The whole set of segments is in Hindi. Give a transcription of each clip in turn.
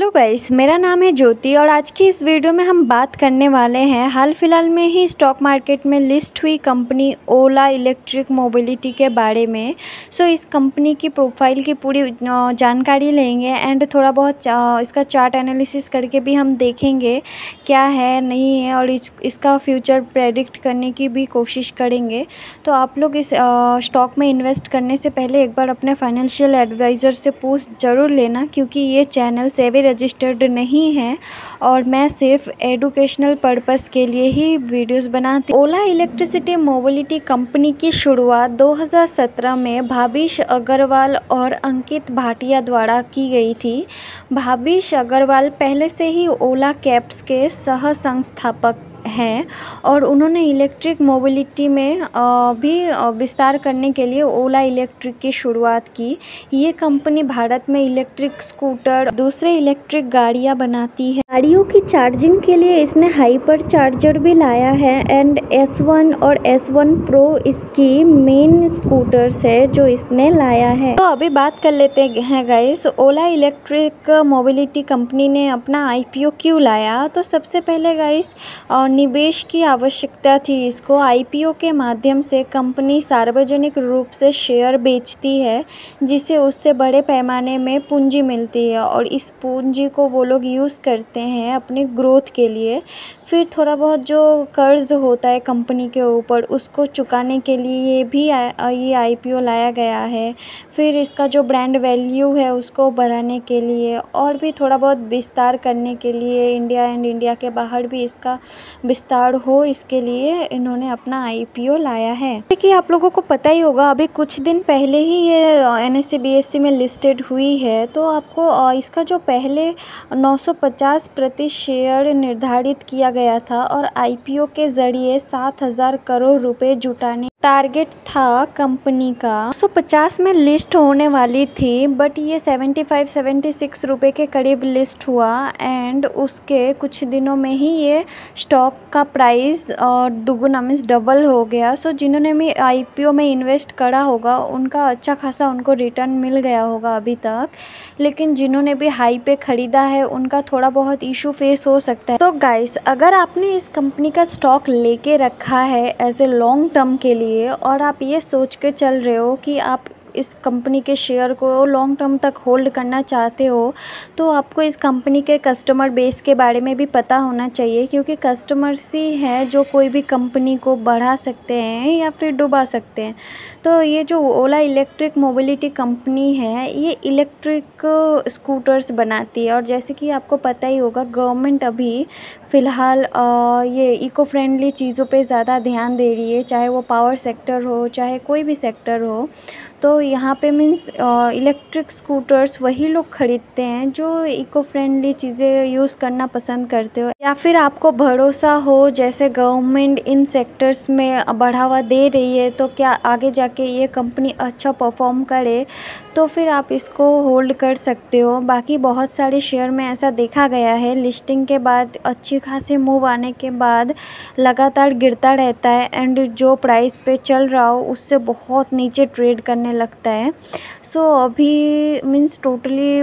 हेलो गाइस, मेरा नाम है ज्योति और आज की इस वीडियो में हम बात करने वाले हैं हाल फिलहाल में ही स्टॉक मार्केट में लिस्ट हुई कंपनी ओला इलेक्ट्रिक मोबिलिटी के बारे में। सो इस कंपनी की प्रोफाइल की पूरी जानकारी लेंगे एंड थोड़ा बहुत इसका चार्ट एनालिसिस करके भी हम देखेंगे क्या है नहीं है और इसका फ्यूचर प्रेडिक्ट करने की भी कोशिश करेंगे। तो आप लोग इस स्टॉक में इन्वेस्ट करने से पहले एक बार अपने फाइनेंशियल एडवाइज़र से पूछ ज़रूर लेना, क्योंकि ये चैनल सेबी रजिस्टर्ड नहीं है और मैं सिर्फ एजुकेशनल पर्पस के लिए ही वीडियोस बनाती हूँ। ओला इलेक्ट्रिसिटी मोबिलिटी कंपनी की शुरुआत 2017 में भाविश अग्रवाल और अंकित भाटिया द्वारा की गई थी। भाविश अग्रवाल पहले से ही ओला कैब्स के सह संस्थापक हैं और उन्होंने इलेक्ट्रिक मोबिलिटी में भी विस्तार करने के लिए ओला इलेक्ट्रिक की शुरुआत की। ये कंपनी भारत में इलेक्ट्रिक स्कूटर दूसरे इलेक्ट्रिक गाड़ियां बनाती है। गाड़ियों की चार्जिंग के लिए इसने हाइपर चार्जर भी लाया है एंड S1 और S1 प्रो इसकी मेन स्कूटर्स है जो इसने लाया है। तो अभी बात कर लेते हैं गाइस, ओला इलेक्ट्रिक मोबिलिटी कंपनी ने अपना IPO क्यों लाया। तो सबसे पहले गाइस निवेश की आवश्यकता थी। इसको IPO के माध्यम से कंपनी सार्वजनिक रूप से शेयर बेचती है जिसे उससे बड़े पैमाने में पूंजी मिलती है और इस पूंजी को वो लोग यूज़ करते हैं अपने ग्रोथ के लिए। फिर थोड़ा बहुत जो कर्ज होता है कंपनी के ऊपर उसको चुकाने के लिए ये IPO लाया गया है। फिर इसका जो ब्रांड वैल्यू है उसको बढ़ाने के लिए और भी थोड़ा बहुत विस्तार करने के लिए इंडिया एंड इंडिया के बाहर भी इसका विस्तार हो, इसके लिए इन्होंने अपना IPO लाया है। देखिए आप लोगों को पता ही होगा अभी कुछ दिन पहले ही ये NSE BSE में लिस्टेड हुई है। तो आपको इसका जो पहले 950 प्रति शेयर निर्धारित किया गया था और IPO के ज़रिए 7,000 करोड़ रुपए जुटाने टारगेट था कंपनी का। 150 में लिस्ट होने वाली थी बट ये 75-76 रुपये के करीब लिस्ट हुआ एंड उसके कुछ दिनों में ही ये स्टॉक का प्राइस दुगुना मीन्स डबल हो गया। सो जिन्होंने भी IPO में इन्वेस्ट करा होगा उनका अच्छा खासा उनको रिटर्न मिल गया होगा अभी तक, लेकिन जिन्होंने भी हाई पे ख़रीदा है उनका थोड़ा बहुत इशू फेस हो सकता है। तो गाइस, अगर आपने इस कंपनी का स्टॉक लेके रखा है एज ए लॉन्ग टर्म के लिए और आप ये सोच के चल रहे हो कि आप इस कंपनी के शेयर को लॉन्ग टर्म तक होल्ड करना चाहते हो, तो आपको इस कंपनी के कस्टमर बेस के बारे में भी पता होना चाहिए, क्योंकि कस्टमर्स ही हैं जो कोई भी कंपनी को बढ़ा सकते हैं या फिर डुबा सकते हैं। तो ये जो ओला इलेक्ट्रिक मोबिलिटी कंपनी है ये इलेक्ट्रिक स्कूटर्स बनाती है और जैसे कि आपको पता ही होगा गवर्नमेंट अभी फ़िलहाल ये इको फ्रेंडली चीज़ों पे ज़्यादा ध्यान दे रही है, चाहे वो पावर सेक्टर हो चाहे कोई भी सेक्टर हो। तो यहाँ पे मीन्स इलेक्ट्रिक स्कूटर्स वही लोग ख़रीदते हैं जो इको फ्रेंडली चीज़ें यूज़ करना पसंद करते हो या फिर आपको भरोसा हो जैसे गवर्नमेंट इन सेक्टर्स में बढ़ावा दे रही है तो क्या आगे जाके ये कंपनी अच्छा परफॉर्म करे तो फिर आप इसको होल्ड कर सकते हो। बाकी बहुत सारे शेयर में ऐसा देखा गया है लिस्टिंग के बाद अच्छी खासी मूव आने के बाद लगातार गिरता रहता है एंड जो प्राइस पे चल रहा हो उससे बहुत नीचे ट्रेड करने लगता है। सो अभी मीन्स टोटली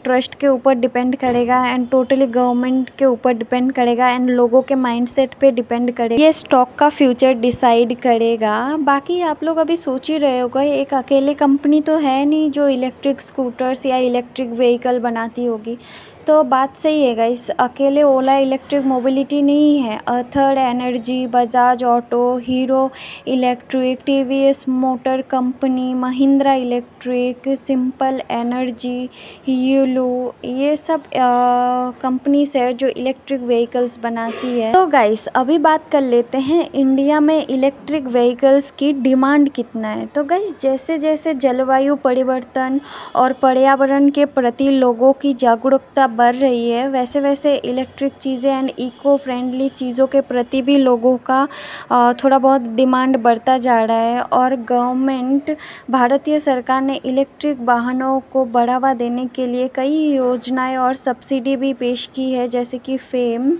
ट्रस्ट के ऊपर डिपेंड करेगा एंड टोटली गवर्नमेंट के ऊपर डिपेंड करेगा एंड लोगों के माइंडसेट पे डिपेंड करेगा, ये स्टॉक का फ्यूचर डिसाइड करेगा। बाकी आप लोग अभी सोच ही रहे होगा एक अकेले कंपनी तो है नहीं जो इलेक्ट्रिक स्कूटर्स या इलेक्ट्रिक व्हीकल बनाती होगी। तो बात सही है गाइस, अकेले ओला इलेक्ट्रिक मोबिलिटी नहीं है, Ather energy, Bajaj auto, Hero electric, TVS motor company, Mahindra electric, simple energy, Yulu, ये सब कंपनीज है जो इलेक्ट्रिक व्हीकल्स बनाती है। तो गाइस अभी बात कर लेते हैं इंडिया में इलेक्ट्रिक व्हीकल्स की डिमांड कितना है। तो गाइस जैसे जैसे जलवायु परिवर्तन और पर्यावरण के प्रति लोगों की जागरूकता बढ़ रही है वैसे वैसे इलेक्ट्रिक चीज़ें एंड इको फ्रेंडली चीज़ों के प्रति भी लोगों का थोड़ा बहुत डिमांड बढ़ता जा रहा है और गवर्नमेंट भारतीय सरकार ने इलेक्ट्रिक वाहनों को बढ़ावा देने के लिए कई योजनाएं और सब्सिडी भी पेश की है, जैसे कि फेम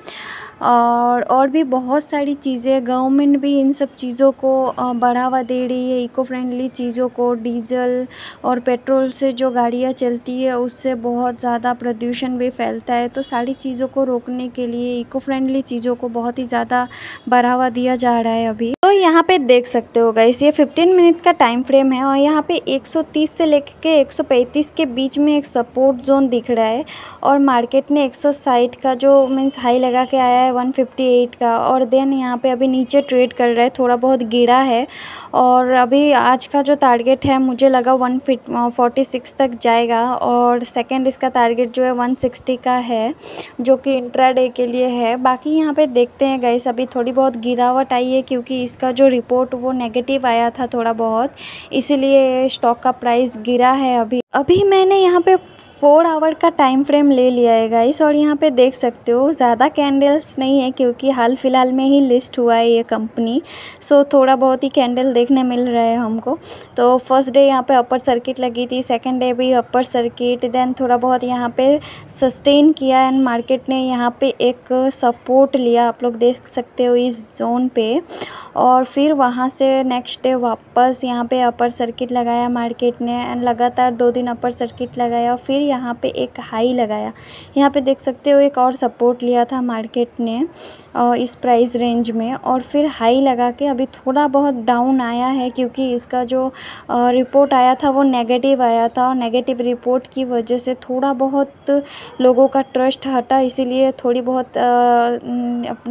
और भी बहुत सारी चीज़ें, गवर्नमेंट भी इन सब चीज़ों को बढ़ावा दे रही है, इको फ्रेंडली चीज़ों को। डीजल और पेट्रोल से जो गाड़ियाँ चलती है उससे बहुत ज़्यादा प्रदूषण भी फैलता है, तो सारी चीज़ों को रोकने के लिए इको फ्रेंडली चीज़ों को बहुत ही ज़्यादा बढ़ावा दिया जा रहा है अभी। तो यहाँ पे देख सकते हो गाइस, ये 15 मिनट का टाइम फ्रेम है और यहाँ पे 130 से लेकर के 135 के बीच में एक सपोर्ट जोन दिख रहा है और मार्केट ने 160 का जो मीन्स हाई लगा के आया है 158 का, और देन यहाँ पे अभी नीचे ट्रेड कर रहा है, थोड़ा बहुत गिरा है। और अभी आज का जो टारगेट है मुझे लगा 146 तक जाएगा, और सेकंड इसका टारगेट जो है 160 का है जो कि इंट्राडे के लिए है। बाकी यहाँ पे देखते हैं गाइस, अभी थोड़ी बहुत गिरावट आई है क्योंकि इसका जो रिपोर्ट वो नेगेटिव आया था थोड़ा बहुत, इसीलिए स्टॉक का प्राइस गिरा है। अभी मैंने यहाँ पे 4 आवर का टाइम फ्रेम ले लिया है गाइस, और यहाँ पे देख सकते हो ज़्यादा कैंडल्स नहीं है क्योंकि हाल फिलहाल में ही लिस्ट हुआ है ये कंपनी, सो थोड़ा बहुत ही कैंडल देखने मिल रहा है हमको। तो फर्स्ट डे यहाँ पे अपर सर्किट लगी थी, सेकंड डे भी अपर सर्किट, देन थोड़ा बहुत यहाँ पे सस्टेन किया एंड मार्केट ने यहाँ पे एक सपोर्ट लिया, आप लोग देख सकते हो इस जोन पे, और फिर वहाँ से नेक्स्ट डे वापस यहाँ पे अपर सर्किट लगाया मार्केट ने एंड लगातार 2 दिन अपर सर्किट लगाया, फिर यहाँ पे एक हाई लगाया। यहाँ पे देख सकते हो एक और सपोर्ट लिया था मार्केट ने इस प्राइस रेंज में, और फिर हाई लगा के अभी थोड़ा बहुत डाउन आया है क्योंकि इसका जो रिपोर्ट आया था वो नेगेटिव आया था, और नेगेटिव रिपोर्ट की वजह से थोड़ा बहुत लोगों का ट्रस्ट हटा, इसीलिए थोड़ी बहुत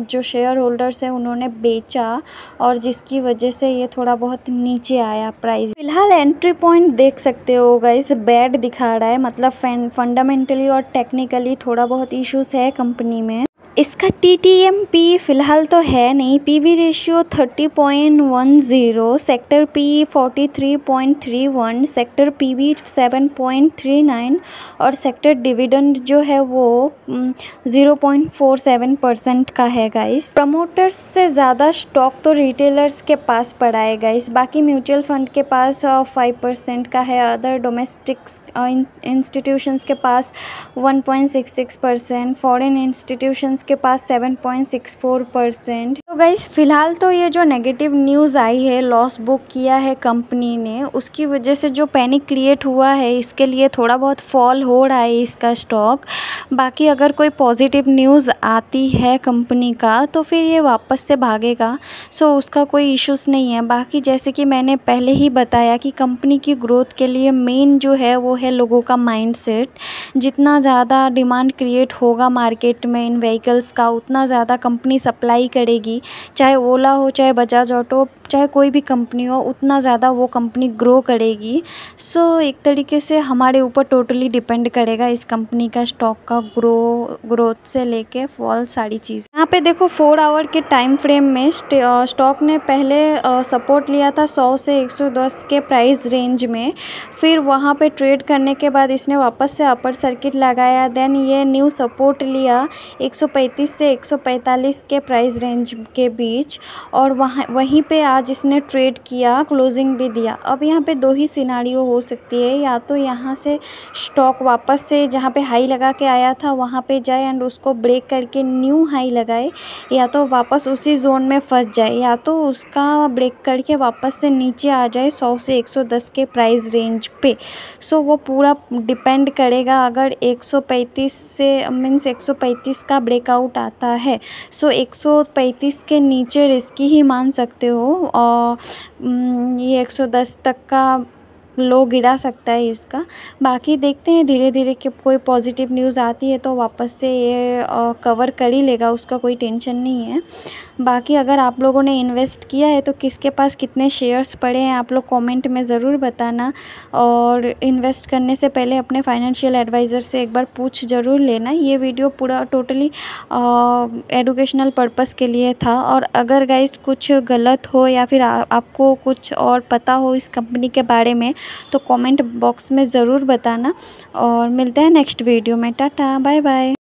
जो शेयर होल्डर्स हैं उन्होंने बेचा, और जिसकी वजह से ये थोड़ा बहुत नीचे आया प्राइस। फिलहाल एंट्री पॉइंट देख सकते हो गाइस, बैड दिखा रहा है, मतलब फंडामेंटली और टेक्निकली थोड़ा बहुत इश्यूज है कंपनी में। इसका TTM-P फ़िलहाल तो है नहीं, PB ratio 30.10, sector P 43.31, sector PB 7.39 और सेक्टर डिविडेंड जो है वो 0.47% का है गाइस। प्रमोटर्स से ज़्यादा स्टॉक तो रिटेलर्स के पास पड़ा है गाइस, बाकी म्यूचुअल फंड के पास 5% का है, अदर डोमेस्टिक इंस्टीट्यूशंस के पास 1.66%, फॉरेन इंस्टीट्यूशंस के पास 7.64%। तो गाइस फिलहाल तो ये जो नेगेटिव न्यूज़ आई है, लॉस बुक किया है कंपनी ने, उसकी वजह से जो पैनिक क्रिएट हुआ है इसके लिए थोड़ा बहुत फॉल हो रहा है इसका स्टॉक। बाकी अगर कोई पॉजिटिव न्यूज़ आती है कंपनी का तो फिर ये वापस से भागेगा, सो उसका कोई इश्यूज़ नहीं है। बाकी जैसे कि मैंने पहले ही बताया कि कंपनी की ग्रोथ के लिए मेन जो है वो है लोगों का माइंडसेट। जितना ज़्यादा डिमांड क्रिएट होगा मार्केट में इन व्हीकल्स का, उतना ज़्यादा कंपनी सप्लाई करेगी, चाहे ओला हो, चाहे बजाज ऑटो, चाहे कोई भी कंपनी हो, उतना ज़्यादा वो कंपनी ग्रो करेगी। सो एक तरीके से हमारे ऊपर टोटली डिपेंड करेगा इस कंपनी का स्टॉक का ग्रोथ से लेके फॉल सारी चीज़। यहाँ पे देखो 4 आवर के टाइम फ्रेम में स्टॉक ने पहले सपोर्ट लिया था 100 से 110 के प्राइस रेंज में, फिर वहाँ पे ट्रेड करने के बाद इसने वापस से अपर सर्किट लगाया, देन ये न्यू सपोर्ट लिया 135 से 145 के प्राइस रेंज के बीच, और वहीं पे आज इसने ट्रेड किया, क्लोजिंग भी दिया। अब यहाँ पे 2 ही सिनारियो हो सकती है, या तो यहाँ से स्टॉक वापस से जहाँ पे हाई लगा के आया था वहाँ पे जाए एंड उसको ब्रेक करके न्यू हाई लगाए, या तो वापस उसी जोन में फंस जाए, या तो उसका ब्रेक करके वापस से नीचे आ जाए 100 से 110 के प्राइस रेंज पे। सो वो पूरा डिपेंड करेगा, अगर 135 से मीन्स 135 का ब्रेकआउट आता है, सो 135 के नीचे रिस्की ही मान सकते हो, और ये 110 तक का लो गिरा सकता है इसका। बाकी देखते हैं धीरे धीरे कि कोई पॉजिटिव न्यूज़ आती है तो वापस से ये कवर कर ही लेगा, उसका कोई टेंशन नहीं है। बाकी अगर आप लोगों ने इन्वेस्ट किया है तो किसके पास कितने शेयर्स पड़े हैं आप लोग कमेंट में ज़रूर बताना, और इन्वेस्ट करने से पहले अपने फाइनेंशियल एडवाइज़र से एक बार पूछ ज़रूर लेना। ये वीडियो पूरा टोटली एजुकेशनल पर्पस के लिए था, और अगर गाइस कुछ गलत हो या फिर आपको कुछ और पता हो इस कंपनी के बारे में तो कमेंट बॉक्स में ज़रूर बताना, और मिलते हैं नेक्स्ट वीडियो में। Tata bye bye.